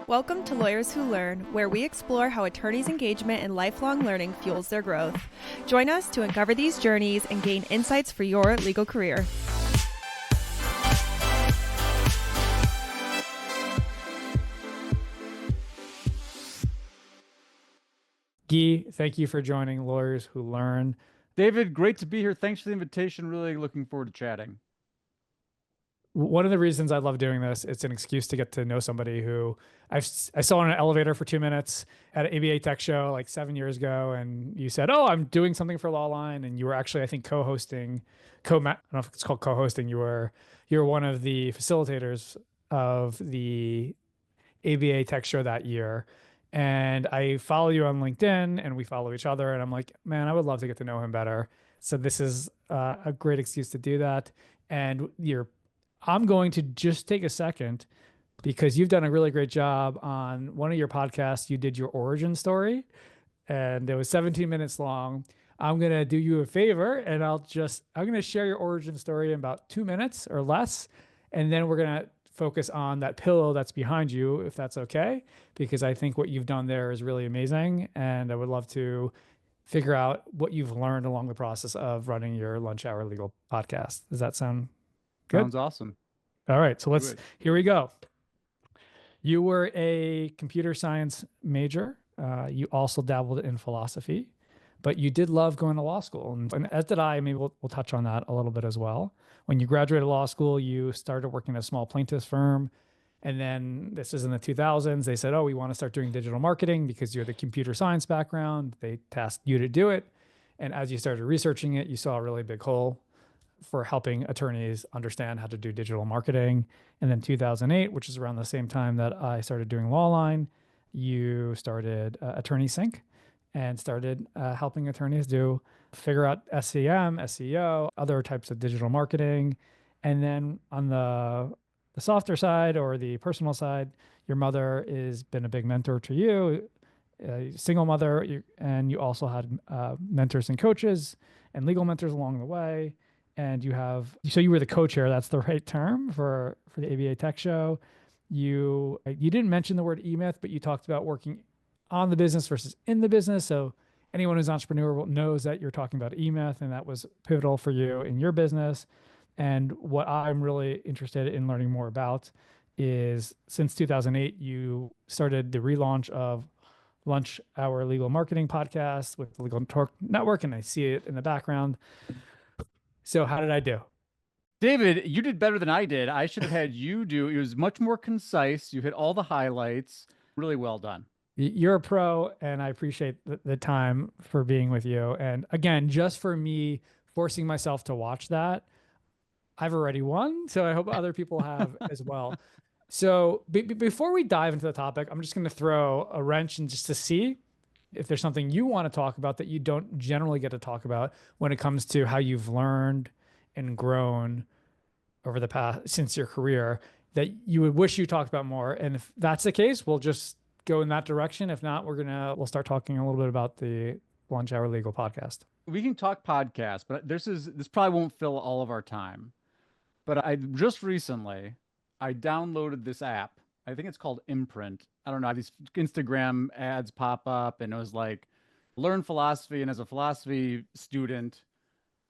Welcome to Lawyers Who Learn, where we explore how attorneys' engagement and lifelong learning fuels their growth. Join us to uncover these journeys and gain insights for your legal career. Gyi, thank you for joining Lawyers Who Learn. David, great to be here. Thanks for the invitation. Really looking forward to chatting. One of the reasons I love doing this, it's an excuse to get to know somebody who I saw in an elevator for 2 minutes at an ABA Tech Show like 7 years ago, and you said, "Oh, I'm doing something for Lawline," and you were actually, I think, co-hosting. I don't know if it's called co-hosting. You were one of the facilitators of the ABA Tech Show that year. And I follow you on LinkedIn and we follow each other. And I'm like, man, I would love to get to know him better. So this is a great excuse to do that. And I'm going to just take a second because you've done a really great job on one of your podcasts. You did your origin story and it was 17 minutes long. I'm going to do you a favor and I'm going to share your origin story in about 2 minutes or less. And then we're going to focus on that pillow that's behind you, if that's okay, because I think what you've done there is really amazing. And I would love to figure out what you've learned along the process of running your Lunch Hour Legal podcast. Does that sound good? Sounds awesome. All right. So here we go. You were a computer science major. You also dabbled in philosophy, but you did love going to law school. And as did I. Maybe we'll touch on that a little bit as well. When you graduated law school, you started working at a small plaintiff's firm. And then this is in the 2000s. They said, oh, we want to start doing digital marketing because you're the computer science background. They tasked you to do it. And as you started researching it, you saw a really big hole for helping attorneys understand how to do digital marketing. And then 2008, which is around the same time that I started doing Lawline, you started AttorneySync and started helping attorneys figure out SEM, SEO, other types of digital marketing. And then on the softer side or the personal side, your mother has been a big mentor to you, a single mother, and you also had mentors and coaches and legal mentors along the way. And so you were the co-chair, that's the right term for the ABA Tech Show. You didn't mention the word e-myth, but you talked about working on the business versus in the business. So anyone who's entrepreneurial knows that you're talking about e-myth, and that was pivotal for you in your business. And what I'm really interested in learning more about is since 2008, you started the relaunch of Lunch Hour Legal Marketing Podcast with the Legal Network, and I see it in the background. So how did I do? David, you did better than I did. I should have had you do. It was much more concise. You hit all the highlights. Really well done. You're a pro, and I appreciate the time for being with you. And again, just for me forcing myself to watch that, I've already won. So I hope other people have as well. So before we dive into the topic, I'm just going to throw a wrench in just to see if there's something you want to talk about that you don't generally get to talk about when it comes to how you've learned and grown over the past since your career that you would wish you talked about more. And if that's the case, we'll just go in that direction. If not, we'll start talking a little bit about the Lunch Hour Legal podcast. We can talk podcasts, but this probably won't fill all of our time. But I downloaded this app. I think it's called Imprint. I don't know. These Instagram ads pop up and it was like, learn philosophy. And as a philosophy student,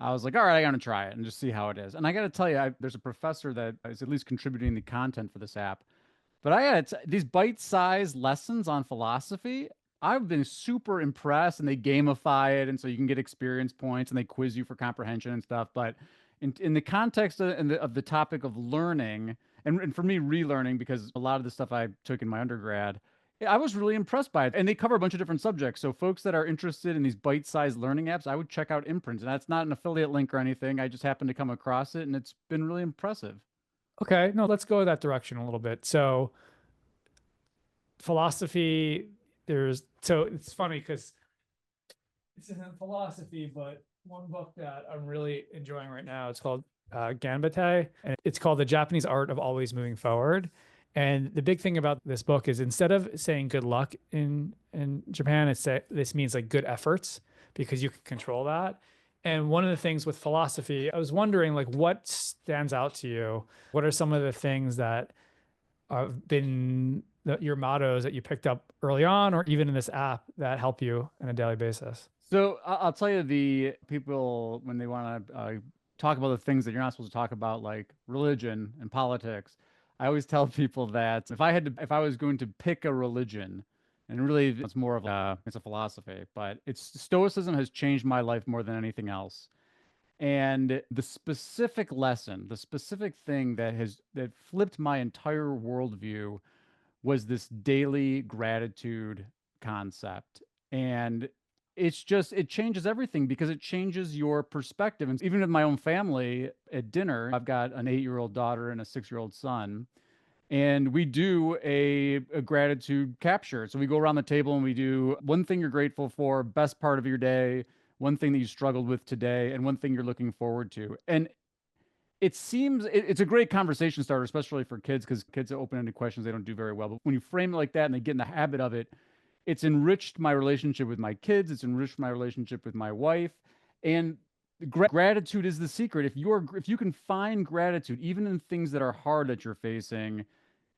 I was like, all right, I got to try it and just see how it is. And I got to tell you, there's a professor that is at least contributing the content for this app. But I had these bite-sized lessons on philosophy. I've been super impressed, and they gamify it. And so you can get experience points and they quiz you for comprehension and stuff. But in the context of the topic of learning, and for me, relearning, because a lot of the stuff I took in my undergrad, I was really impressed by it. And they cover a bunch of different subjects. So folks that are interested in these bite-sized learning apps, I would check out Imprint. And that's not an affiliate link or anything. I just happened to come across it, and it's been really impressive. Okay, no, let's go that direction a little bit. So philosophy, so it's funny because this isn't philosophy, but one book that I'm really enjoying right now, it's called Ganbate, and it's called The Japanese Art of Always Moving Forward. And the big thing about this book is instead of saying good luck in Japan, this means like good efforts, because you can control that. And one of the things with philosophy, I was wondering, like, what stands out to you? What are some of the things that been your mottos that you picked up early on, or even in this app that help you on a daily basis? So I'll tell you, the people, when they want to talk about the things that you're not supposed to talk about, like religion and politics, I always tell people that if I was going to pick a religion, and really it's more of it's a philosophy, but Stoicism has changed my life more than anything else. And the specific lesson, the specific thing that flipped my entire worldview was this daily gratitude concept. And it changes everything because it changes your perspective. And even with my own family at dinner, I've got an 8-year-old daughter and a 6-year-old son. And we do a gratitude capture. So we go around the table and we do one thing you're grateful for, best part of your day, one thing that you struggled with today, and one thing you're looking forward to. And it's a great conversation starter, especially for kids, because kids are open-ended questions, they don't do very well. But when you frame it like that and they get in the habit of it, it's enriched my relationship with my kids. It's enriched my relationship with my wife. And gratitude is the secret. If you can find gratitude, even in things that are hard that you're facing,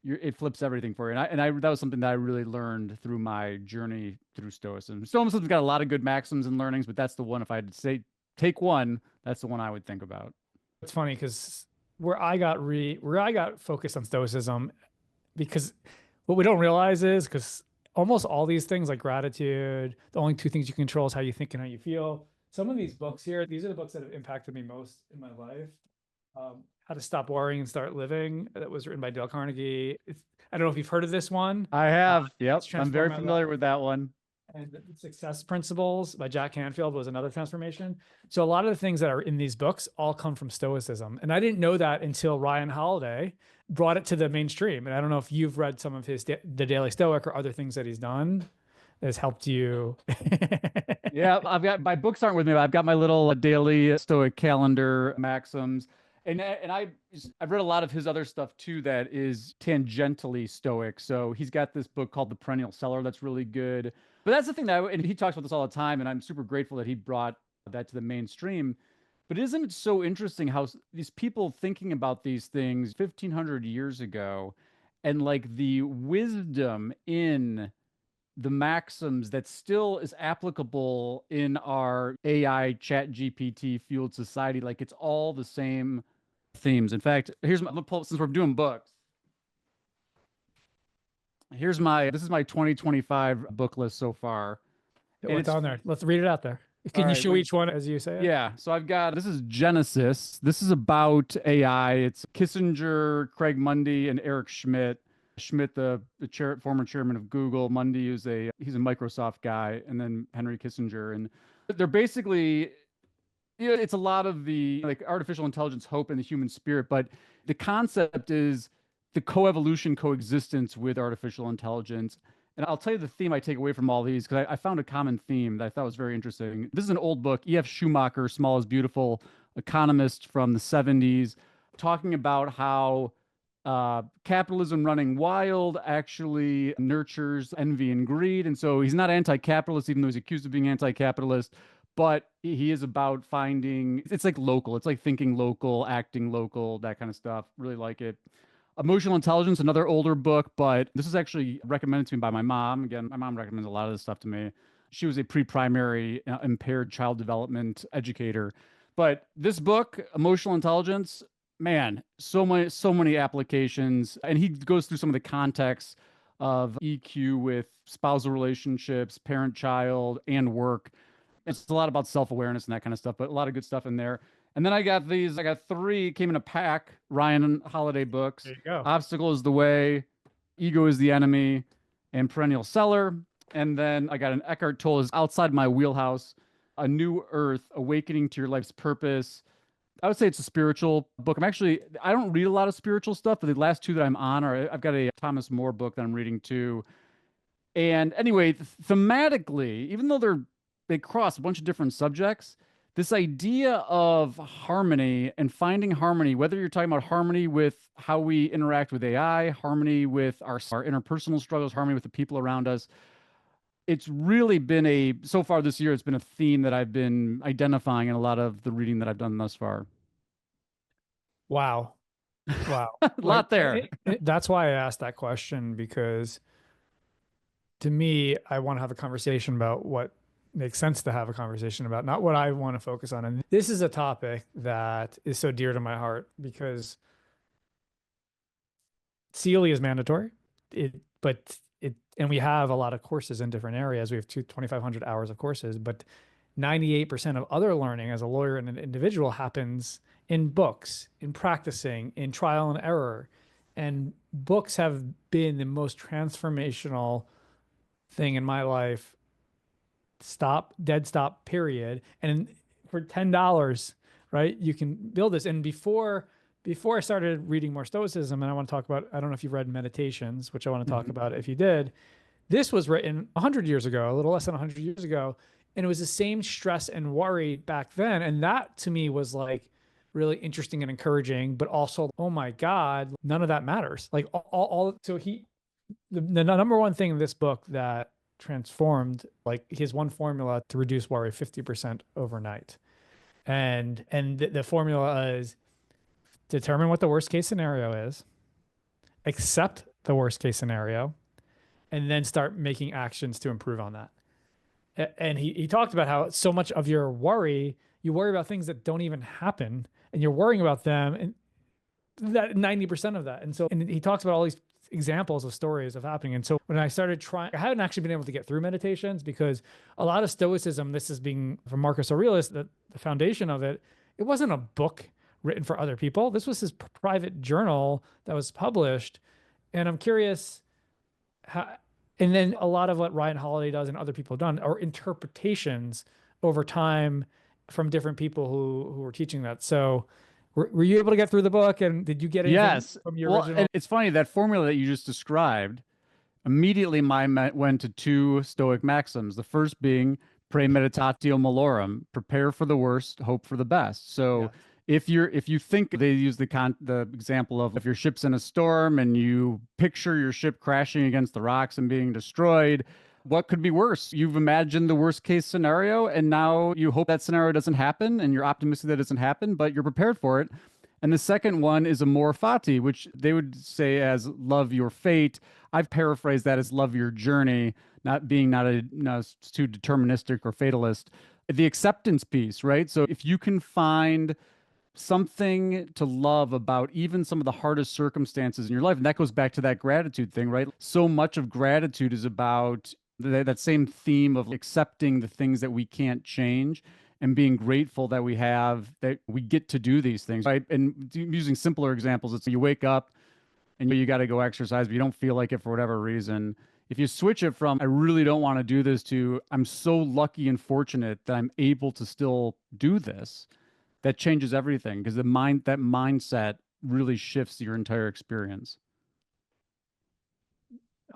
it flips everything for you. And that was something that I really learned through my journey through Stoicism. Stoicism's got a lot of good maxims and learnings, but that's the one, if I had to say, take one, that's the one I would think about. It's funny because where I got focused on Stoicism, because what we don't realize is, because almost all these things like gratitude, the only two things you control is how you think and how you feel. Some of these books here, these are the books that have impacted me most in my life. How to Stop Worrying and Start Living, that was written by Dale Carnegie. I don't know if you've heard of this one. I have. Yep. I'm very my familiar life. with that one. And the Success Principles by Jack Canfield was another transformation. So a lot of the things that are in these books all come from Stoicism. And I didn't know that until Ryan Holiday brought it to the mainstream. And I don't know if you've read some of his The Daily Stoic or other things that he's done that has helped you. Yeah, my books aren't with me, but I've got my little daily Stoic calendar maxims. And I've read a lot of his other stuff too that is tangentially Stoic. So he's got this book called The Perennial Seller that's really good. But that's the thing and he talks about this all the time, and I'm super grateful that he brought that to the mainstream. But isn't it so interesting how these people thinking about these things 1,500 years ago, and like the wisdom in the maxims that still is applicable in our AI chat GPT fueled society, like it's all the same themes. In fact, since we're doing books, this is my 2025 book list so far. What's on there? Let's read it out there. Can you show each one as you say it? Yeah. So this is Genesis. This is about AI. It's Kissinger, Craig Mundy, and Eric Schmidt. Schmidt, the former chairman of Google. Mundy he's a Microsoft guy, and then Henry Kissinger. And they're basically, it's a lot of the like artificial intelligence, hope, and the human spirit. But the concept is the coexistence with artificial intelligence. And I'll tell you the theme I take away from all these, because I found a common theme that I thought was very interesting. This is an old book, E.F. Schumacher, Small is Beautiful, economist from the 70s, talking about how capitalism running wild actually nurtures envy and greed. And so he's not anti-capitalist, even though he's accused of being anti-capitalist, but he is about it's like local. It's like thinking local, acting local, that kind of stuff. Really like it. Emotional Intelligence, another older book, but this is actually recommended to me by my mom. Again, my mom recommends a lot of this stuff to me. She was a pre-primary impaired child development educator. But this book, Emotional Intelligence, man, so many applications. And he goes through some of the context of EQ with spousal relationships, parent-child, and work. It's a lot about self-awareness and that kind of stuff, but a lot of good stuff in there. And then I got 3, came in a pack, Ryan Holiday books. There you go. Obstacle is the Way, Ego is the Enemy, and Perennial Seller. And then I got an Eckhart Tolle's Outside My Wheelhouse, A New Earth, Awakening to Your Life's Purpose. I would say it's a spiritual book. I don't read a lot of spiritual stuff, but the last 2 that I'm on I've got a Thomas More book that I'm reading too. And anyway, thematically, even though they cross a bunch of different subjects, this idea of harmony and finding harmony, whether you're talking about harmony with how we interact with AI, harmony with our interpersonal struggles, harmony with the people around us, it's really been so far this year, it's been a theme that I've been identifying in a lot of the reading that I've done thus far. Wow. Wow. A lot there. That's why I asked that question, because to me, I want to have a conversation about what makes sense to have a conversation about, not what I want to focus on. And this is a topic that is so dear to my heart because CLE is mandatory. And we have a lot of courses in different areas. We have 2,500 hours of courses, but 98% of other learning as a lawyer and an individual happens in books, in practicing, in trial and error. And books have been the most transformational thing in my life. Dead stop, period. And for $10, right, you can build this. And before I started reading more Stoicism, and I want to talk about, I don't know if you've read Meditations, which I want to talk about if you did. This was written 100 years ago, a little less than 100 years ago. And it was the same stress and worry back then. And that to me was like really interesting and encouraging, but also, oh my God, none of that matters. Like the number one thing in this book that transformed, like his one formula to reduce worry 50% overnight. And the formula is determine what the worst case scenario is, accept the worst case scenario, and then start making actions to improve on that. And he talked about how so much of your worry, you worry about things that don't even happen, and you're worrying about them, and that 90% of that. And he talks about all these examples of stories of happening. And so when I started trying, I hadn't actually been able to get through Meditations because a lot of Stoicism, this is being from Marcus Aurelius, the foundation of it, it wasn't a book written for other people. This was his private journal that was published. And I'm curious how, and then a lot of what Ryan Holiday does and other people have done are interpretations over time from different people who were teaching that. So were you able to get through the book, and did you get anything from your original? And it's funny, that formula that you just described, immediately my mind went to two Stoic maxims. The first being premeditatio malorum, prepare for the worst, hope for the best. So if you think, they use the example of if your ship's in a storm and you picture your ship crashing against the rocks and being destroyed, what could be worse? You've imagined the worst case scenario, and now you hope that scenario doesn't happen, and you're optimistic that it doesn't happen, but you're prepared for it. And the second one is amor fati, which they would say as love your fate. I've paraphrased that as love your journey, not too deterministic or fatalist. The acceptance piece, right? So if you can find something to love about even some of the hardest circumstances in your life, and that goes back to that gratitude thing, right? So much of gratitude is about that same theme of accepting the things that we can't change and being grateful that we get to do these things, right? And using simpler examples, it's you wake up and you got to go exercise, but you don't feel like it for whatever reason. If you switch it from, I really don't want to do this, to, I'm so lucky and fortunate that I'm able to still do this, that changes everything, because that mindset really shifts your entire experience.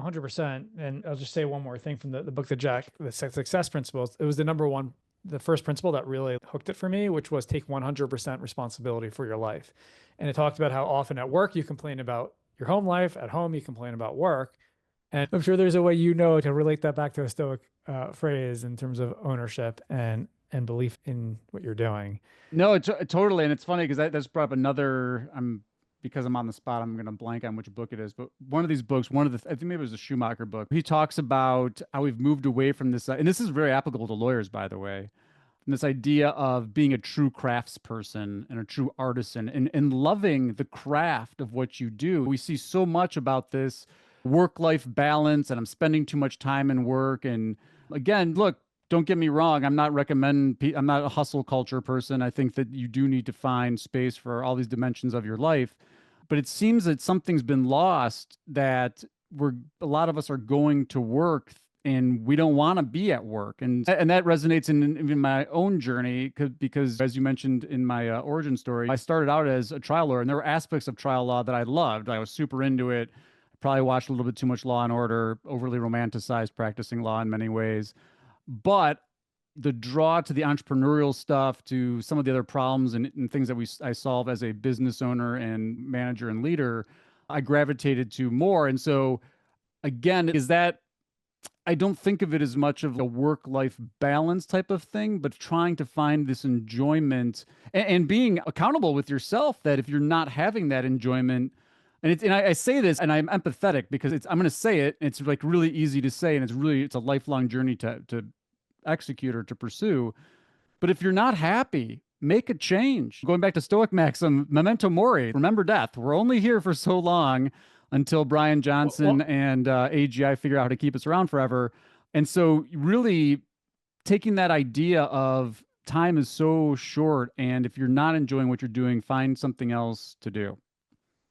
100%. And I'll just say one more thing from the book, the Success Principles. It was the first principle that really hooked it for me, which was take 100% responsibility for your life. And it talked about how often at work you complain about your home life, at home you complain about work. And I'm sure there's a way to relate that back to a Stoic phrase in terms of ownership and belief in what you're doing. No, totally. And it's funny because that's brought up another, because I'm on the spot, I'm going to blank on which book it is, but one of these books, I think maybe it was a Schumacher book. He talks about how we've moved away from this, and this is very applicable to lawyers, by the way, and this idea of being a true craftsperson and a true artisan and loving the craft of what you do. We see so much about this work-life balance, and I'm spending too much time in work. And again, look, don't get me wrong, I'm not a hustle culture person. I think that you do need to find space for all these dimensions of your life. But it seems that something's been lost, that a lot of us are going to work and we don't want to be at work. And that resonates in my own journey, because as you mentioned in my origin story, I started out as a trial lawyer, and there were aspects of trial law that I loved. I was super into it. I probably watched a little bit too much Law and Order, overly romanticized practicing law in many ways. But the draw to the entrepreneurial stuff, to some of the other problems and things that I solve as a business owner and manager and leader, I gravitated to more. And so again, is that I don't think of it as much of a work-life balance type of thing, but trying to find this enjoyment and being accountable with yourself that if you're not having that enjoyment, and I say this and I'm empathetic because I'm going to say it. And it's like really easy to say, and it's a lifelong journey to execute or to pursue. But if you're not happy, make a change. Going back to Stoic maxim, memento mori, remember death. We're only here for so long until Brian Johnson and AGI figure out how to keep us around forever. And so really taking that idea of time is so short, and if you're not enjoying what you're doing, find something else to do.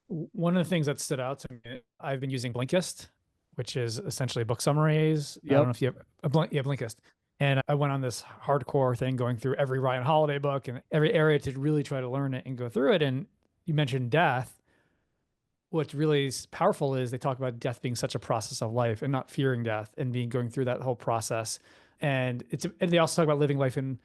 One of the things that stood out to me, I've been using Blinkist, which is essentially book summaries. I don't know if you have Blinkist. And I went on this hardcore thing going through every Ryan Holiday book and every area to really try to learn it and go through it. And you mentioned death. What's really powerful is they talk about death being such a process of life and not fearing death and going through that whole process. And they also talk about living life in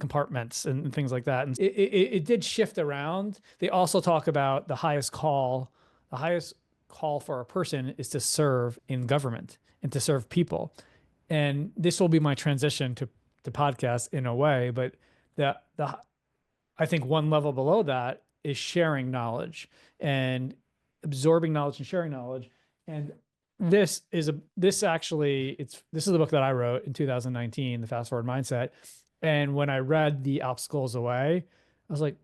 compartments and things like that. And it did shift around. They also talk about the highest call for a person is to serve in government and to serve people. And this will be my transition to podcast in a way, but I think one level below that is sharing knowledge and absorbing knowledge and sharing knowledge. And this is the book that I wrote in 2019, The Fast Forward Mindset. And when I read The Obstacles Away, I was like,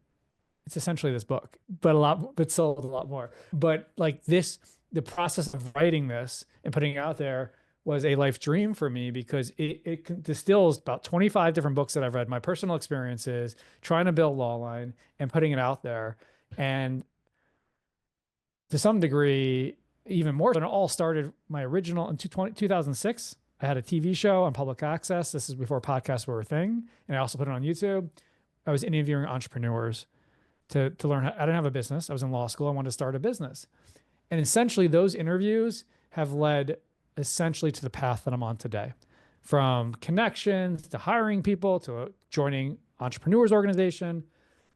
it's essentially this book, but sold a lot more. But like the process of writing this and putting it out there was a life dream for me because it distills about 25 different books that I've read, my personal experiences, trying to build Lawline and putting it out there. And to some degree, even more, it all started my original in 2006. I had a TV show on public access. This is before podcasts were a thing. And I also put it on YouTube. I was interviewing entrepreneurs to learn. I didn't have a business. I was in law school. I wanted to start a business. And essentially those interviews have led essentially to the path that I'm on today, from connections to hiring people to joining entrepreneurs organization.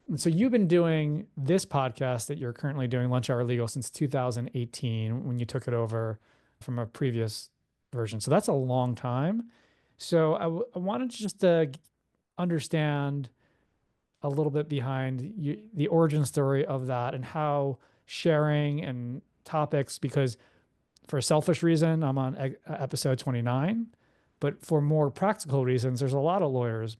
And so you've been doing this podcast that you're currently doing, Lunch Hour Legal, since 2018 when you took it over from a previous version. So that's a long time. So I wanted just to understand a little bit behind the origin story of that and how sharing and topics, because for a selfish reason, I'm on episode 29, but for more practical reasons, there's a lot of lawyers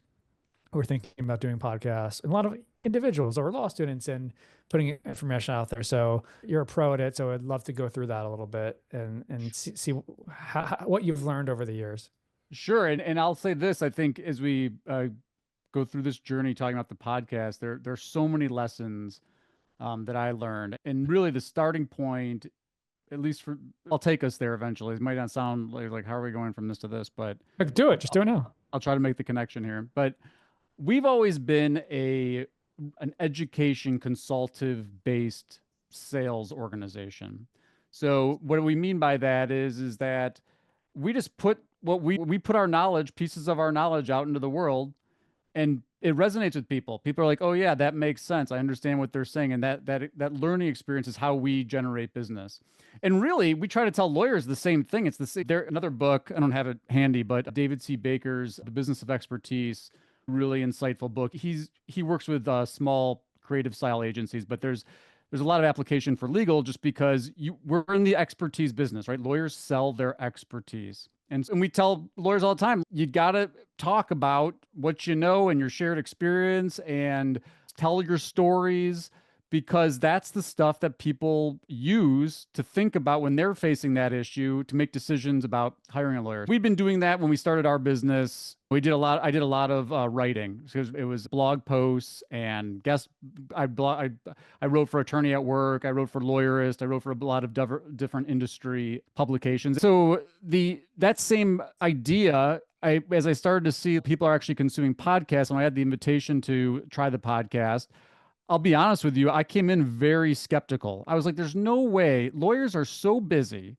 who are thinking about doing podcasts and a lot of individuals or law students and putting information out there. So you're a pro at it. So I'd love to go through that a little bit and see what you've learned over the years. Sure. And I'll say this, I think as we go through this journey talking about the podcast, there's so many lessons that I learned. And really the starting point, at least I'll take us there eventually. It might not sound like how are we going from this to this, but do it. Just do it now. I'll try to make the connection here. But we've always been an education consultative based sales organization. So what we mean by that is that we just put we put our knowledge, pieces of our knowledge out into the world, and it resonates with people. People are like, oh yeah, that makes sense. I understand what they're saying. And that learning experience is how we generate business. And really, we try to tell lawyers the same thing. It's the same. Another book, I don't have it handy, but David C. Baker's The Business of Expertise, really insightful book. He works with small creative style agencies, but there's a lot of application for legal just because we're in the expertise business, right? Lawyers sell their expertise. And we tell lawyers all the time, you got to talk about what you know and your shared experience and tell your stories, because that's the stuff that people use to think about when they're facing that issue to make decisions about hiring a lawyer. We've been doing that when we started our business. I did a lot of writing because it was blog posts and I wrote for Attorney at Work. I wrote for Lawyerist. I wrote for a lot of different industry publications. So that same idea, as I started to see people are actually consuming podcasts, and I had the invitation to try the podcast, I'll be honest with you, I came in very skeptical. I was like, there's no way. Lawyers are so busy.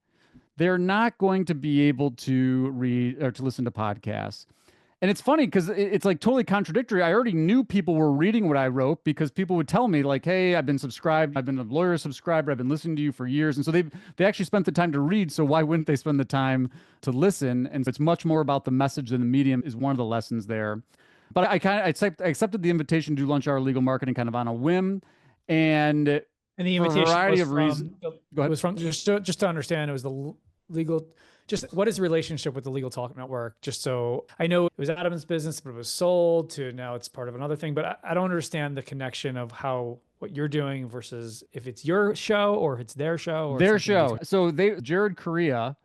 They're not going to be able to read or to listen to podcasts. And it's funny because it's like totally contradictory. I already knew people were reading what I wrote because people would tell me like, hey, I've been subscribed. I've been a lawyer subscriber. I've been listening to you for years. And so they actually spent the time to read. So why wouldn't they spend the time to listen? And it's much more about the message than the medium is one of the lessons there. But I accepted the invitation to do Lunch Hour Legal Marketing kind of on a whim. And the invitation for a variety was of reasons. It was from just to understand, it was the legal. Just what is the relationship with the Legal Talk Network? Just so I know, it was Adam's business, but it was sold to now it's part of another thing. But I don't understand the connection of what you're doing versus if it's your show or if it's their show. Or their show. So Jared Correa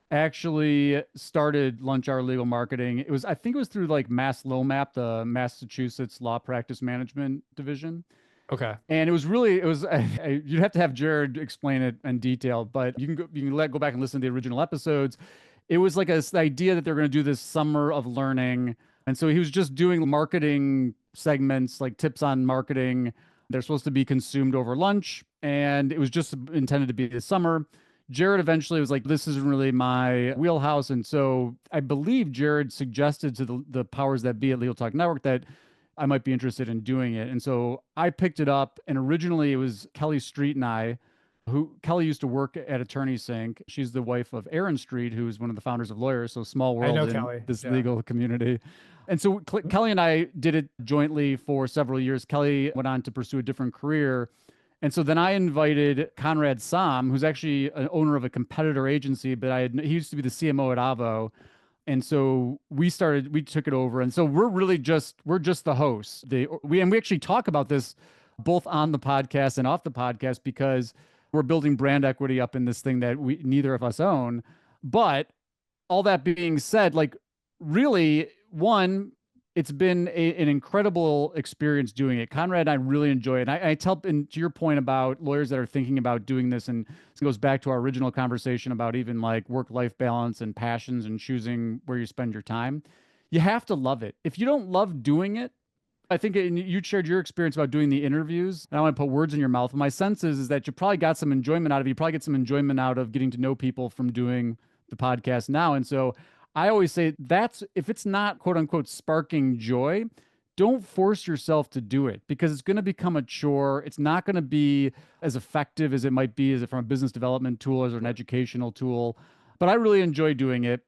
actually started Lunch Hour Legal Marketing. I think it was through like MassLowMap, the Massachusetts Law Practice Management Division. Okay. And it was you'd have to have Jared explain it in detail, but you can go back and listen to the original episodes. It was like this idea that they're going to do this summer of learning. And so he was just doing marketing segments, like tips on marketing. They're supposed to be consumed over lunch. And it was just intended to be this summer. Jared eventually was like, this isn't really my wheelhouse. And so I believe Jared suggested to the powers that be at Legal Talk Network that I might be interested in doing it. And so I picked it up, and originally it was Kelly Street and I, Kelly used to work at AttorneySync. She's the wife of Aaron Street, who's one of the founders of Lawyers. So small world in Kelly. This legal community. And so Kelly and I did it jointly for several years. Kelly went on to pursue a different career. And so then I invited Conrad Sam, who's actually an owner of a competitor agency, but he used to be the CMO at Avo. And so we took it over. And so we're just the hosts. We actually talk about this both on the podcast and off the podcast because we're building brand equity up in this thing that neither of us own. But all that being said, like really, it's been an incredible experience doing it. Conrad and I really enjoy it. And I tell, and to your point about lawyers that are thinking about doing this, and it goes back to our original conversation about even like work-life balance and passions and choosing where you spend your time. You have to love it. If you don't love doing it, I think you shared your experience about doing the interviews. And I don't want to put words in your mouth. My sense is that you probably got some enjoyment out of it. You probably get some enjoyment out of getting to know people from doing the podcast now. And so I always say if it's not quote unquote sparking joy, don't force yourself to do it because it's going to become a chore. It's not going to be as effective as it might be from a business development tool or an educational tool. But I really enjoy doing it.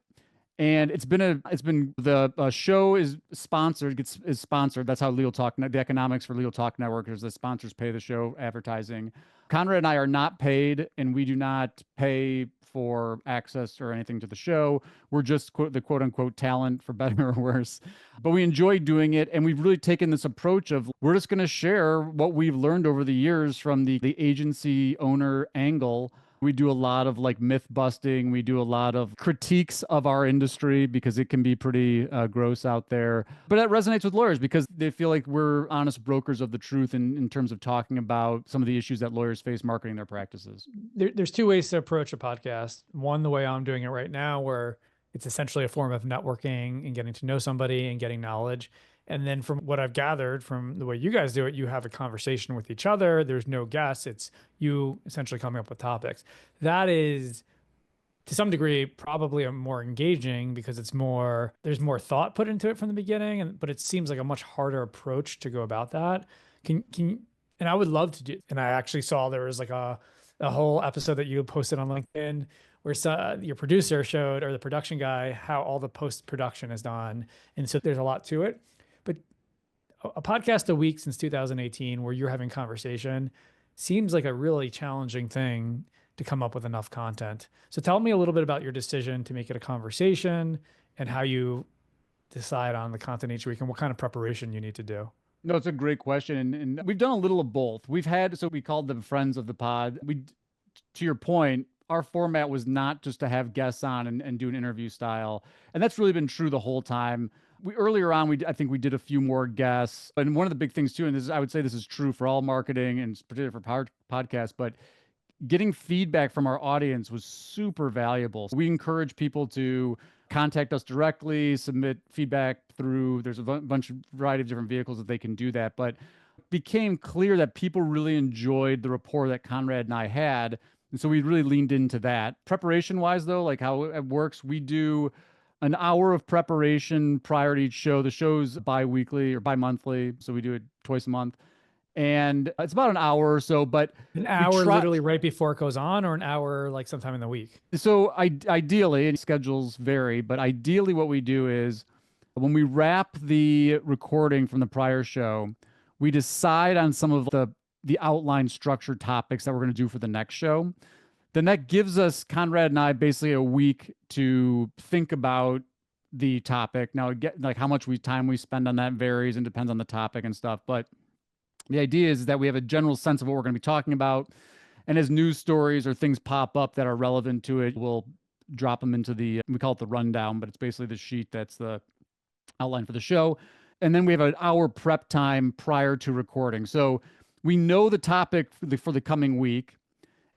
And the show is sponsored. Is sponsored. That's how Legal Talk, the economics for Legal Talk Network is the sponsors pay the show advertising. Conrad and I are not paid, and we do not pay for access or anything to the show. We're just the quote unquote talent, for better or worse. But we enjoy doing it, and we've really taken this approach of we're just going to share what we've learned over the years from the agency owner angle. We do a lot of like myth busting. We do a lot of critiques of our industry because it can be pretty gross out there. But it resonates with lawyers because they feel like we're honest brokers of the truth in terms of talking about some of the issues that lawyers face marketing their practices. There's two ways to approach a podcast. One, the way I'm doing it right now, where it's essentially a form of networking and getting to know somebody and getting knowledge. And then from what I've gathered from the way you guys do it, you have a conversation with each other. There's no guests. It's you essentially coming up with topics. That is, to some degree, probably a more engaging because there's more thought put into it from the beginning. But it seems like a much harder approach to go about that. And I would love to do. And I actually saw there was like a whole episode that you posted on LinkedIn where your producer showed, or the production guy, how all the post-production is done. And so there's a lot to it. But a podcast a week since 2018 where you're having conversation seems like a really challenging thing to come up with enough content. So tell me a little bit about your decision to make it a conversation and how you decide on the content each week and what kind of preparation you need to do. No, it's a great question. And we've done a little of both. We called them friends of the pod. To your point, our format was not just to have guests on and do an interview style. And that's really been true the whole time. Earlier on, I think we did a few more guests. And one of the big things too, and I would say this is true for all marketing and particularly for podcasts, but getting feedback from our audience was super valuable. We encourage people to contact us directly, submit feedback there's a variety of different vehicles that they can do that. But it became clear that people really enjoyed the rapport that Conrad and I had. And so we really leaned into that. Preparation wise though, like how it works, we do an hour of preparation prior to each show. The show's bi-weekly or bi-monthly, so we do it twice a month. And it's about an hour or so, but an hour literally right before it goes on, or an hour like sometime in the week? So ideally, and schedules vary, but ideally what we do is when we wrap the recording from the prior show, we decide on some of the outline structured topics that we're going to do for the next show. Then that gives us, Conrad and I, basically a week to think about the topic. Now, like how much time we spend on that varies and depends on the topic and stuff. But the idea is that we have a general sense of what we're going to be talking about. And as news stories or things pop up that are relevant to it, we'll drop them into we call it the rundown, but it's basically the sheet that's the outline for the show. And then we have an hour prep time prior to recording. So we know the topic for the coming week.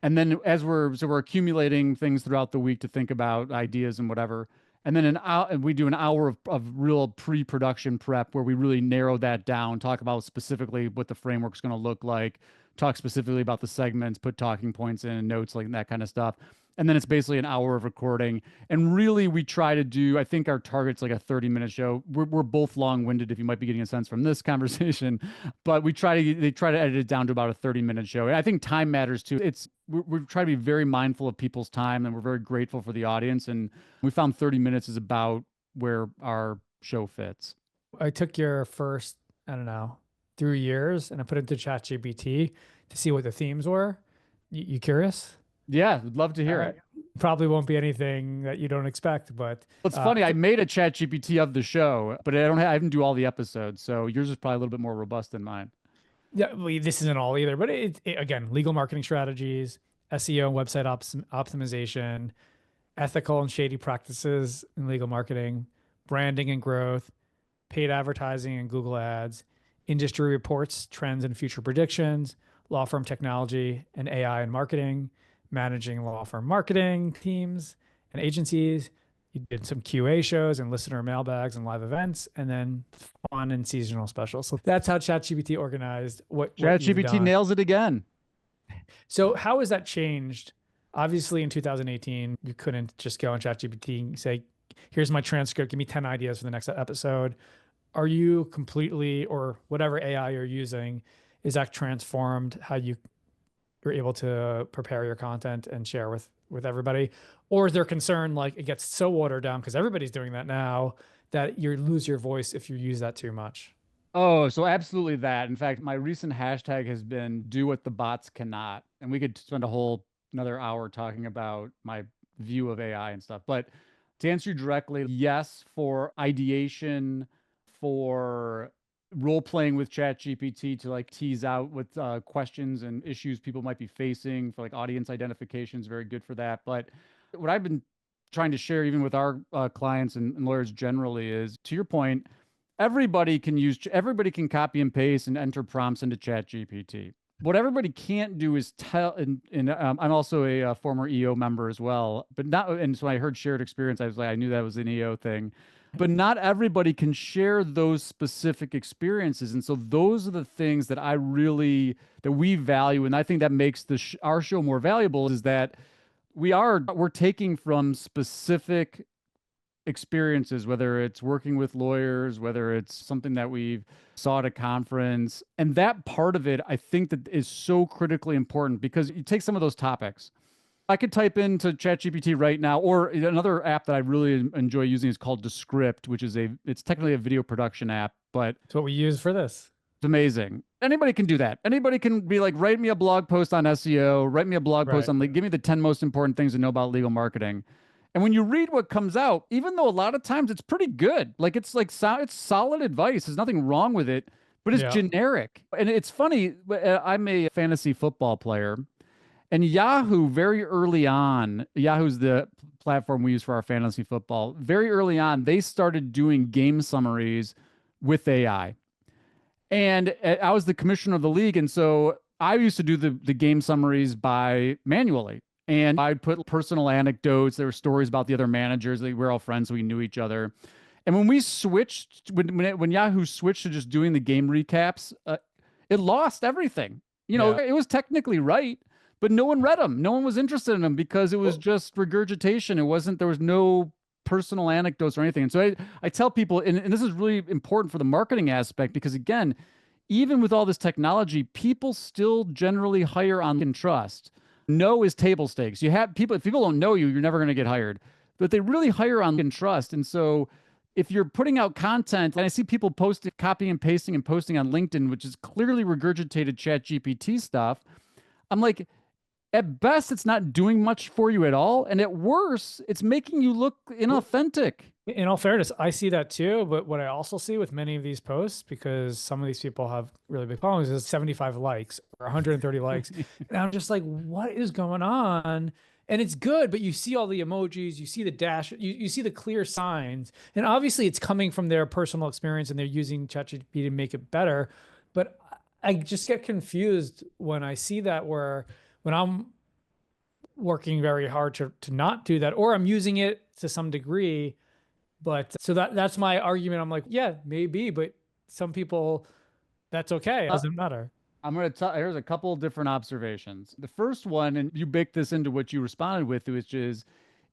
And then as we're accumulating things throughout the week to think about ideas and whatever. And then we do an hour of real pre-production prep where we really narrow that down, talk about specifically what the framework's going to look like, talk specifically about the segments, put talking points in and notes, like that kind of stuff. And then it's basically an hour of recording. And really we try to do, I think our target's like a 30-minute show. We're both long-winded, if you might be getting a sense from this conversation, but they try to edit it down to about a 30-minute show. And I think time matters too. We try to be very mindful of people's time, and we're very grateful for the audience. And we found 30 minutes is about where our show fits. I took your first, I don't know, 3 years and I put it into ChatGPT to see what the themes were. You curious? Yeah, would love to hear it. Probably won't be anything that you don't expect, but it's funny. I made a ChatGPT of the show, but I didn't do all the episodes, so yours is probably a little bit more robust than mine. Yeah, well, this isn't all either, but again, legal marketing strategies, SEO and website optimization, ethical and shady practices in legal marketing, branding and growth, paid advertising and Google ads, industry reports, trends and future predictions, law firm technology and AI and marketing, managing law firm marketing teams and agencies. You did some QA shows and listener mailbags and live events, and then fun and seasonal specials. So that's how ChatGPT organized what ChatGPT nails it again. So how has that changed? Obviously in 2018, you couldn't just go on ChatGPT and say, here's my transcript, give me 10 ideas for the next episode. Are you completely, or whatever AI you're using, is that transformed how you're able to prepare your content and share with everybody? Or is there concern like it gets so watered down because everybody's doing that now that you lose your voice if you use that too much? Oh, so absolutely that. In fact, my recent hashtag has been do what the bots cannot. And we could spend another hour talking about my view of AI and stuff. But to answer you directly, yes, for ideation, for role playing with ChatGPT to like tease out what questions and issues people might be facing, for like audience identification is very good for that. But what I've been trying to share even with our clients and lawyers generally is, to your point, everybody can copy and paste and enter prompts into ChatGPT. What everybody can't do is tell, and I'm also a former EO member as well, but not, and so I heard shared experience, I was like, I knew that was an EO thing. But not everybody can share those specific experiences. And so those are the things that that we value. And I think that makes our show more valuable, is that we're taking from specific experiences, whether it's working with lawyers, whether it's something that we've saw at a conference. And that part of it, I think that is so critically important, because you take some of those topics. I could type into ChatGPT right now, or another app that I really enjoy using is called Descript, which is it's technically a video production app, but it's what we use for this. It's amazing. Anybody can do that. Anybody can be like, write me a blog post on SEO, write me a blog post on, give me the 10 most important things to know about legal marketing. And when you read what comes out, even though a lot of times it's pretty good, like it's solid advice. There's nothing wrong with it, but it's generic. And it's funny. I'm a fantasy football player. And Yahoo, very early on, Yahoo's the platform we use for our fantasy football. Very early on, they started doing game summaries with AI. And I was the commissioner of the league. And so I used to do the game summaries manually. And I'd put personal anecdotes. There were stories about the other managers. We're all friends, so we knew each other. And when we switched, when Yahoo switched to just doing the game recaps, it lost everything. It was technically right, but no one read them. No one was interested in them because it was just regurgitation. There was no personal anecdotes or anything. And so I tell people, and this is really important for the marketing aspect, because again, even with all this technology, people still generally hire on trust. No is table stakes. You have people, if people don't know you, you're never going to get hired, but they really hire on trust. And so if you're putting out content, and I see people posting, copying and pasting and posting on LinkedIn, which is clearly regurgitated ChatGPT stuff, I'm like, at best, it's not doing much for you at all. And at worst, it's making you look inauthentic. In all fairness, I see that too. But what I also see with many of these posts, because some of these people have really big followings, is 75 likes or 130 likes. And I'm just like, what is going on? And it's good, but you see all the emojis, you see the dash, you see the clear signs. And obviously it's coming from their personal experience and they're using ChatGPT to make it better. But I just get confused when I see that, where when I'm working very hard to not do that, or I'm using it to some degree. But so that's my argument. I'm like, yeah, maybe, but some people, that's okay. It doesn't matter. I'm going to tell, here's a couple of different observations. The first one, and you baked this into what you responded with, which is,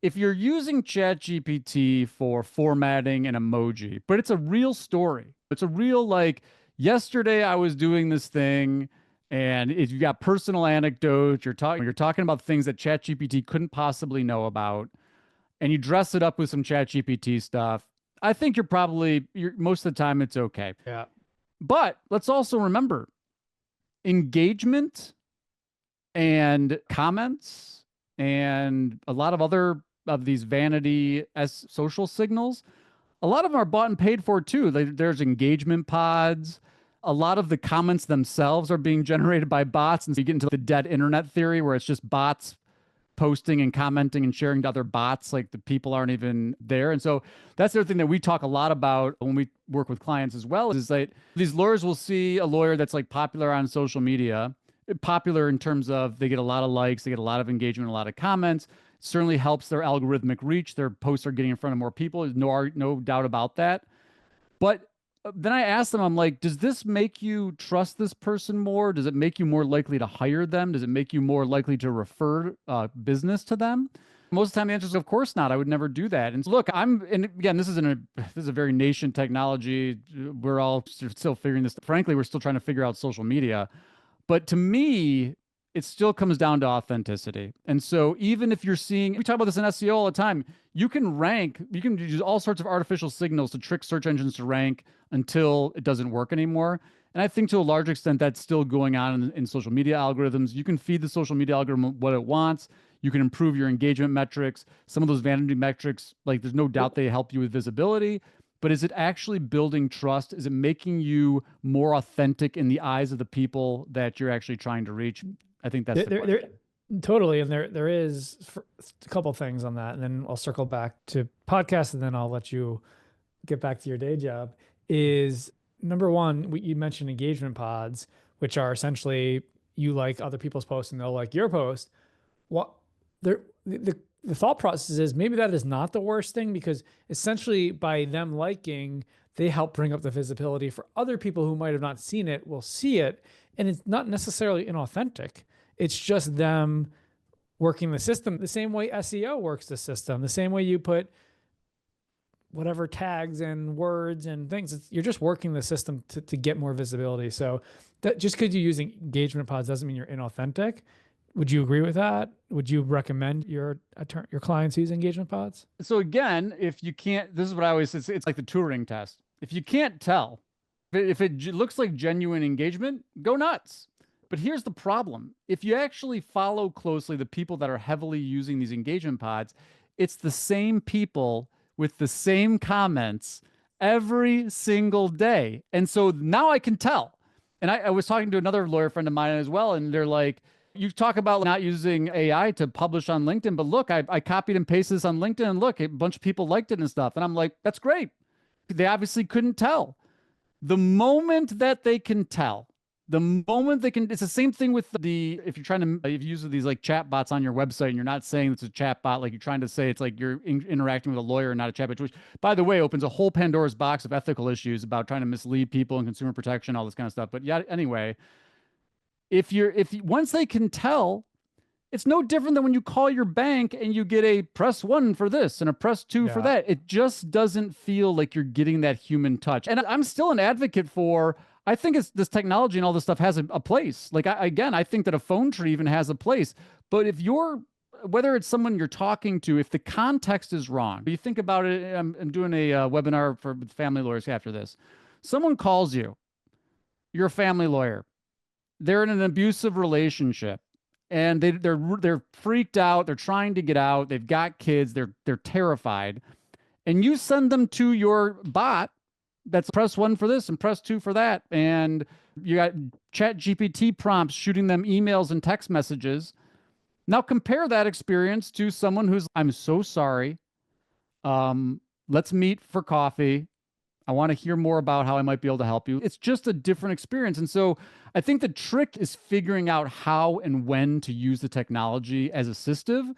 if you're using ChatGPT for formatting an emoji, but it's a real story, it's a real, like, yesterday I was doing this thing, and if you got personal anecdotes, you're talking about things that ChatGPT couldn't possibly know about, and you dress it up with some ChatGPT stuff, I think you're most of the time it's okay. Yeah. But let's also remember, engagement and comments and a lot of other of these vanity as social signals, a lot of them are bought and paid for too. There's engagement pods. A lot of the comments themselves are being generated by bots. And so you get into the dead internet theory, where it's just bots posting and commenting and sharing to other bots, like the people aren't even there. And so that's the other thing that we talk a lot about when we work with clients as well, is that these lawyers will see a lawyer that's like popular on social media, popular in terms of they get a lot of likes, they get a lot of engagement, a lot of comments. It certainly helps their algorithmic reach. Their posts are getting in front of more people. There's no doubt about that. But then I asked them, I'm like, does this make you trust this person more? Does it make you more likely to hire them? Does it make you more likely to refer business to them? Most of the time, the answer is, of course not. I would never do that. And look, and again, this is a very nascent technology. We're all still figuring this. Frankly, we're still trying to figure out social media. But to me, it still comes down to authenticity. And so even if you're seeing, we talk about this in SEO all the time, you can use all sorts of artificial signals to trick search engines to rank until it doesn't work anymore. And I think to a large extent, that's still going on in social media algorithms. You can feed the social media algorithm what it wants. You can improve your engagement metrics. Some of those vanity metrics, like, there's no doubt they help you with visibility. But is it actually building trust? Is it making you more authentic in the eyes of the people that you're actually trying to reach? I think that's the question. Totally. And there is a couple things on that. And then I'll circle back to podcasts, and then I'll let you get back to your day job. Is number one, you mentioned engagement pods, which are essentially you like other people's posts and they'll like your post. The thought process is maybe that is not the worst thing, because essentially by them liking, they help bring up the visibility for other people who might have not seen it, will see it. And it's not necessarily inauthentic. It's just them working the system the same way SEO works the system, the same way you put whatever tags and words and things. You're just working the system to get more visibility. So that just because you're using engagement pods doesn't mean you're inauthentic. Would you agree with that? Would you recommend your clients use engagement pods? So again, if you can't, this is what I always say, it's like the Turing test. If you can't tell, if it looks like genuine engagement, go nuts. But here's the problem. If you actually follow closely the people that are heavily using these engagement pods, it's the same people with the same comments every single day. And so now I can tell. And I was talking to another lawyer friend of mine as well, and they're like, you talk about not using AI to publish on LinkedIn, but look, I copied and pasted this on LinkedIn, and look, a bunch of people liked it and stuff. And I'm like, that's great. They obviously couldn't tell. The moment that they can tell, it's the same thing with if you use these like chat bots on your website and you're not saying it's a chat bot, like you're trying to say it's like you're interacting with a lawyer and not a chat bot, which, by the way, opens a whole Pandora's box of ethical issues about trying to mislead people and consumer protection, all this kind of stuff. But yeah, anyway, once they can tell, It's no different than when you call your bank and you get a press 1 for this and a press 2 for that. It just doesn't feel like you're getting that human touch. And I'm still an advocate for, I think it's this technology and all this stuff has a place. Like, I think that a phone tree even has a place. But if whether it's someone you're talking to, if the context is wrong, you think about it. I'm doing a webinar for family lawyers after this. Someone calls you, you're a family lawyer. They're in an abusive relationship and they're freaked out. They're trying to get out. They've got kids. They're terrified. And you send them to your bot that's press 1 for this and press 2 for that. And you got Chat GPT prompts shooting them emails and text messages. Now compare that experience to someone who's, I'm so sorry. Let's meet for coffee. I want to hear more about how I might be able to help you. It's just a different experience. And so I think the trick is figuring out how and when to use the technology as assistive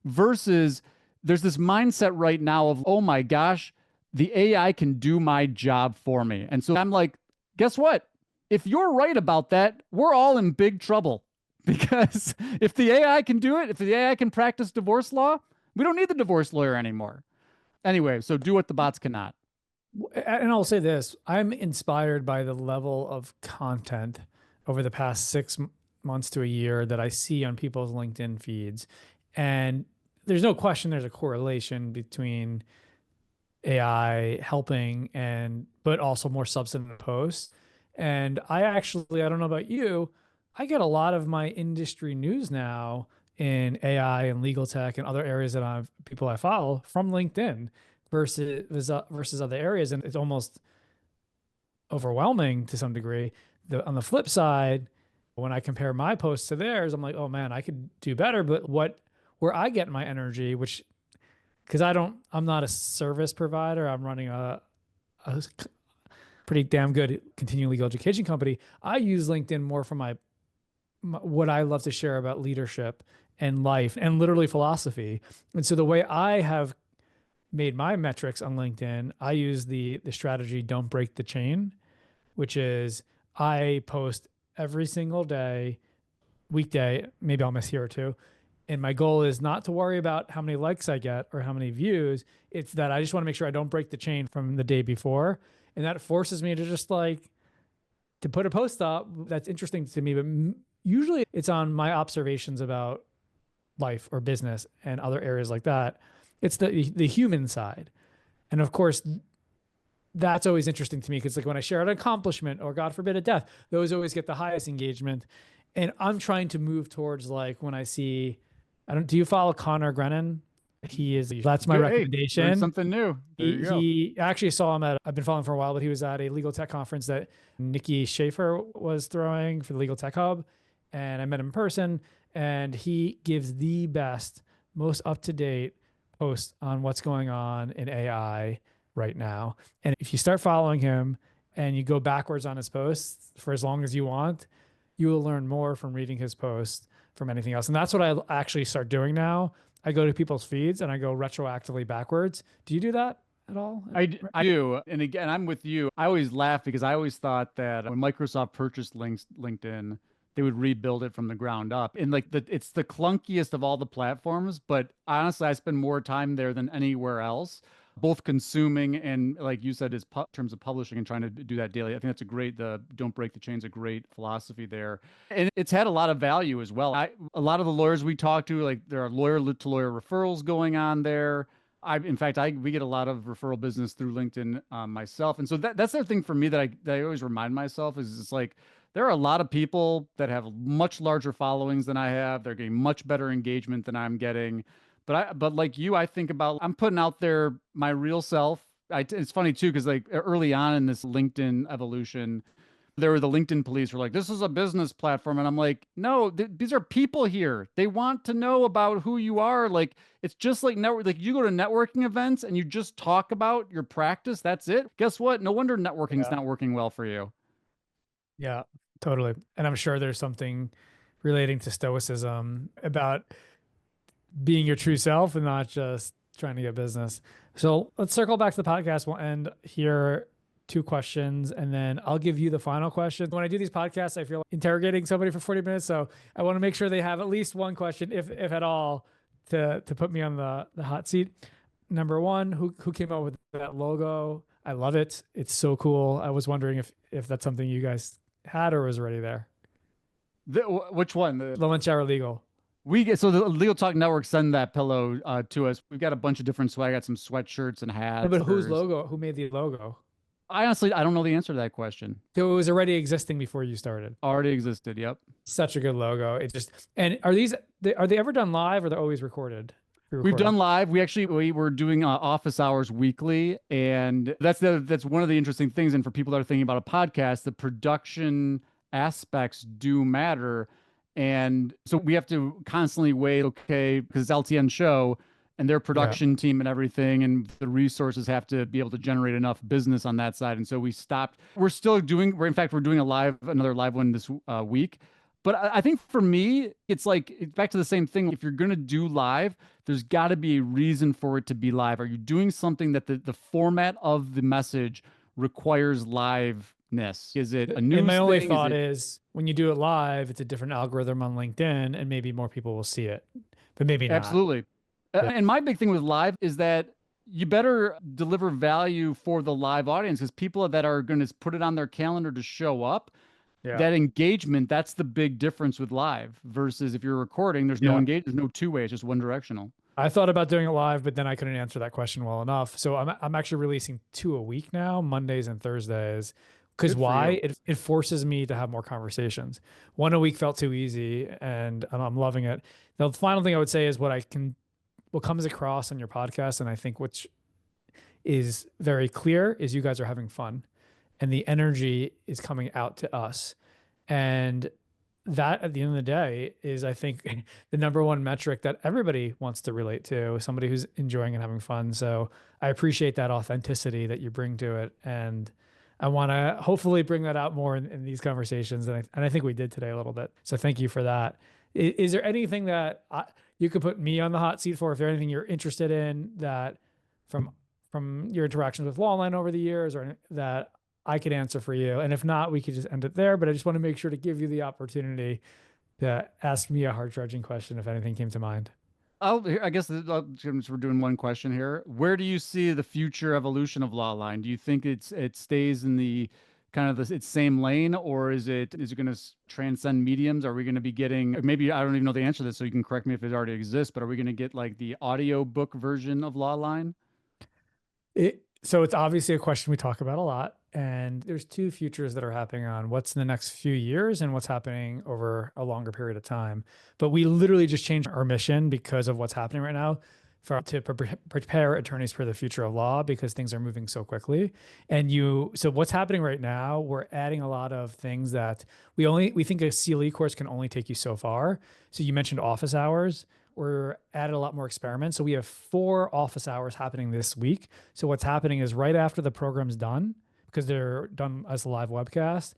versus there's this mindset right now of, oh my gosh, the AI can do my job for me. And so I'm like, guess what? If you're right about that, we're all in big trouble. Because if the AI can do it, if the AI can practice divorce law, we don't need the divorce lawyer anymore. Anyway, so do what the bots cannot. And I'll say this, I'm inspired by the level of content over the past 6 months to a year that I see on people's LinkedIn feeds. And there's no question there's a correlation between AI helping but also more substantive posts. And I don't know about you, I get a lot of my industry news now in AI and legal tech and other areas that people I follow from LinkedIn versus other areas. And it's almost overwhelming to some degree. On the flip side, when I compare my posts to theirs, I'm like, oh man, I could do better. But where I get my energy, because I'm not a service provider. I'm running a pretty damn good continuing legal education company. I use LinkedIn more for what I love to share about leadership and life and literally philosophy. And so the way I have made my metrics on LinkedIn, I use the strategy, don't break the chain, which is I post every single day, weekday, maybe I'll miss here or two. And my goal is not to worry about how many likes I get or how many views. It's that I just want to make sure I don't break the chain from the day before. And that forces me to just to put a post up that's interesting to me. But usually it's on my observations about life or business and other areas like that. It's the human side. And of course, that's always interesting to me because when I share an accomplishment or God forbid a death, those always get the highest engagement. And I'm trying to move towards when I see, do you follow Connor Grennan? That's my recommendation. Learn something new. He actually saw him I've been following for a while, but he was at a legal tech conference that Nikki Schaefer was throwing for the Legal Tech Hub. And I met him in person and he gives the best, most up-to-date posts on what's going on in AI right now. And if you start following him and you go backwards on his posts for as long as you want, you will learn more from reading his posts from anything else. And that's what I actually start doing now. I go to people's feeds and I go retroactively backwards. Do you do that at all? I do. And again, I'm with you. I always laugh because I always thought that when Microsoft purchased LinkedIn, they would rebuild it from the ground up. And it's the clunkiest of all the platforms, but honestly, I spend more time there than anywhere else, both consuming and like you said, in terms of publishing and trying to do that daily. I think that's the don't break the chain's a great philosophy there. And it's had a lot of value as well. A lot of the lawyers we talk to, there are lawyer to lawyer referrals going on there. In fact, we get a lot of referral business through LinkedIn myself. And so that's the thing for me that I always remind myself is it's there are a lot of people that have much larger followings than I have. They're getting much better engagement than I'm getting. But like you, I think about, I'm putting out there my real self. It's funny too, because early on in this LinkedIn evolution, there were the LinkedIn police were like, this is a business platform. And I'm like, no, these are people here. They want to know about who you are. It's just like network. You go to networking events and you just talk about your practice. That's it. Guess what? No wonder networking's not working well for you. Yeah, totally. And I'm sure there's something relating to Stoicism about being your true self and not just trying to get business. So let's circle back to the podcast. We'll end here. 2 questions, and then I'll give you the final question. When I do these podcasts, I feel like interrogating somebody for 40 minutes. So I want to make sure they have at least one question, if at all, to put me on the hot seat. Number one, who came up with that logo? I love it. It's so cool. I was wondering if that's something you guys had or was already there. Which one? The Lunch Hour Legal. So the Legal Talk Network send that pillow to us. We've got a bunch of different swag. I got some sweatshirts and hats. But whose logo? Who made the logo? I don't know the answer to that question. So it was already existing before you started. Already existed. Yep. Such a good logo. And are they ever done live, or they're always recorded? We've done live. We were doing office hours weekly, and that's one of the interesting things. And for people that are thinking about a podcast, the production aspects do matter. And so we have to constantly wait, okay, because it's LTN show and their production team and everything, and the resources have to be able to generate enough business on that side. And so we stopped. We're doing another live one this week. But I think for me, it's back to the same thing. If you're going to do live, there's got to be a reason for it to be live. Are you doing something that the format of the message requires liveness? Is it a news thing? My only thought is when you do it live, it's a different algorithm on LinkedIn, and maybe more people will see it, but maybe not. Absolutely. And my big thing with live is that you better deliver value for the live audience, because people that are going to put it on their calendar to show up, that engagement, that's the big difference with live versus if you're recording, there's no engagement, there's no two-way, it's just one directional. I thought about doing it live, but then I couldn't answer that question well enough. So I'm actually releasing 2 a week now, Mondays and Thursdays. Because why? It forces me to have more conversations. 1 a week felt too easy, and I'm loving it. The final thing I would say is what comes across on your podcast, and I think which is very clear, is you guys are having fun. And the energy is coming out to us. And that, at the end of the day, is, I think, the number one metric that everybody wants to relate to, somebody who's enjoying and having fun. So I appreciate that authenticity that you bring to it. And I want to hopefully bring that out more in these conversations. And I think we did today a little bit. So thank you for that. Is there anything that you could put me on the hot seat for? If there's anything you're interested in that from your interactions with Lawline over the years, or that I could answer for you. And if not, we could just end it there. But I just want to make sure to give you the opportunity to ask me a hard-charging question if anything came to mind. I guess we're doing one question here. Where do you see the future evolution of Lawline? Do you think it stays in the kind of its same lane, or is it going to transcend mediums? Are we going to be getting, maybe I don't even know the answer to this, so you can correct me if it already exists, but are we going to get like the audio book version of Lawline? So it's obviously a question we talk about a lot, and there's 2 futures that are happening on what's in the next few years and what's happening over a longer period of time. But we literally just changed our mission because of what's happening right now to prepare attorneys for the future of law, because things are moving so quickly. And so what's happening right now, we're adding a lot of things that we think a CLE course can only take you so far. So you mentioned office hours. We're added a lot more experiments. So we have 4 office hours happening this week. So what's happening is right after the program's done, because they're done as a live webcast,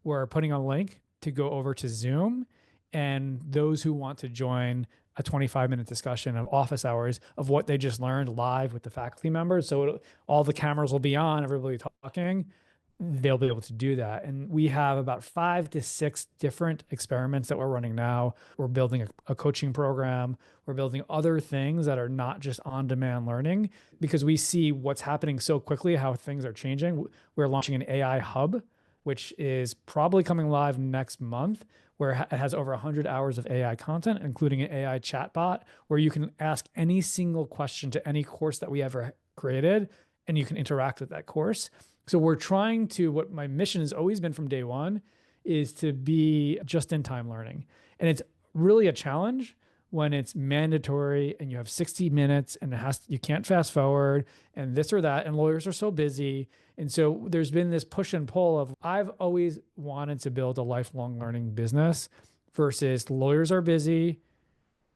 we're putting a link to go over to Zoom. And those who want to join a 25-minute discussion of office hours of what they just learned live with the faculty members. So all the cameras will be on, everybody talking. They'll be able to do that. And we have about 5 to 6 different experiments that we're running now. We're building a coaching program. We're building other things that are not just on-demand learning, because we see what's happening so quickly, how things are changing. We're launching an AI hub, which is probably coming live next month, where it has over 100 hours of AI content, including an AI chatbot, where you can ask any single question to any course that we ever created, and you can interact with that course. So we're trying to, what my mission has always been from day one, is to be just-in-time learning. And it's really a challenge when it's mandatory and you have 60 minutes and you can't fast forward and this or that, and lawyers are so busy. And so there's been this push and pull of, I've always wanted to build a lifelong learning business versus lawyers are busy,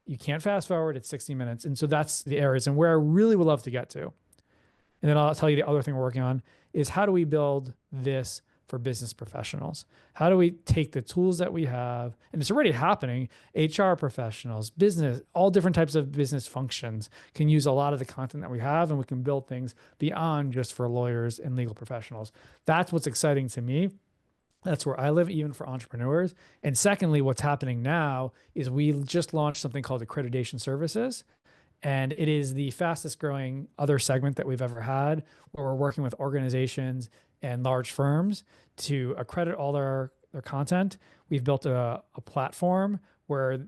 you can't fast forward, it's 60 minutes. And so that's the areas and where I really would love to get to. And then I'll tell you the other thing we're working on is how do we build this for business professionals? How do we take the tools that we have, and it's already happening, HR professionals, business, all different types of business functions can use a lot of the content that we have, and we can build things beyond just for lawyers and legal professionals. That's what's exciting to me. That's where I live, even for entrepreneurs. And secondly, what's happening now is we just launched something called accreditation services. And it is the fastest growing other segment that we've ever had, where we're working with organizations and large firms to accredit all their content. We've built a platform where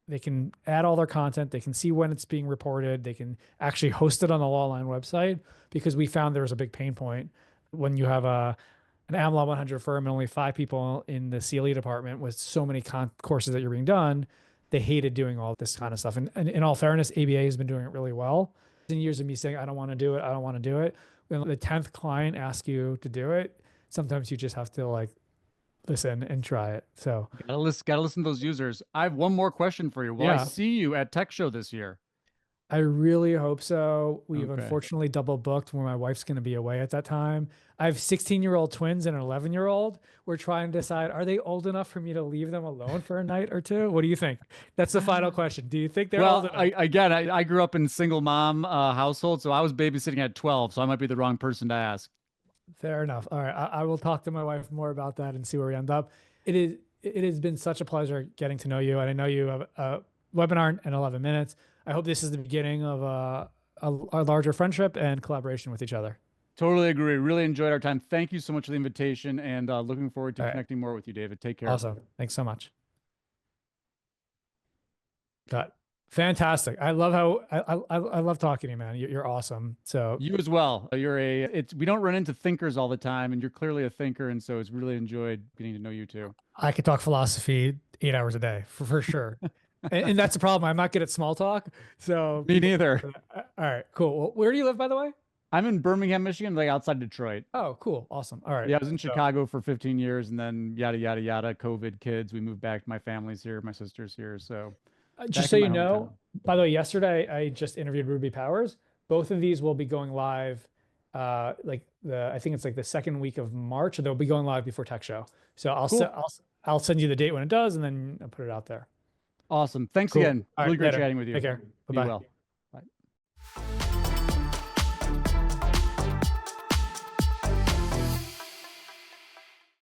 they can add all their content. They can see when it's being reported. They can actually host it on the Lawline website, because we found there was a big pain point when you have an AmLaw 100 firm and only 5 people in the CLE department with so many courses that you're being done. They hated doing all this kind of stuff. And in all fairness, ABA has been doing it really well. In years of me saying, I don't want to do it, I don't want to do it. When the 10th client asks you to do it, sometimes you just have to like listen and try it. So gotta listen to those users. I have one more question for you. Will I see you at Tech Show this year? I really hope so. We've Okay. unfortunately double booked where my wife's going to be away at that time. I have 16-year-old twins and an 11-year-old. We're trying to decide, are they old enough for me to leave them alone for a night or two? What do you think? That's the final question. Do you think they're old enough? I grew up in single mom household, so I was babysitting at 12, so I might be the wrong person to ask. Fair enough. All right. I will talk to my wife more about that and see where we end up. It has been such a pleasure getting to know you. And I know you have a webinar in 11 minutes. I hope this is the beginning of a larger friendship and collaboration with each other. Totally agree. Really enjoyed our time. Thank you so much for the invitation, and looking forward to connecting more with you, David. Take care. Awesome. Thanks so much. Fantastic. I love how I love talking to you, man. You're awesome. So you as well. We don't run into thinkers all the time, and you're clearly a thinker, and so it's really enjoyed getting to know you too. I could talk philosophy 8 hours a day for sure. and that's the problem. I'm not good at small talk. So me neither. All right, cool. Well, where do you live, by the way? I'm in Birmingham, Michigan, like outside Detroit. Oh, cool. Awesome. All right. Yeah, I was in Chicago for 15 years, and then yada, yada, yada, COVID kids. We moved back. My family's here. My sister's here. So just so you know, by the way, yesterday I just interviewed Ruby Powers. Both of these will be going live I think it's like the second week of March, or they'll be going live before Tech Show. So I'll send you the date when it does, and then I'll put it out there. Awesome. Thanks again. Really great chatting with you. Take care. Bye-bye. Be well. Bye.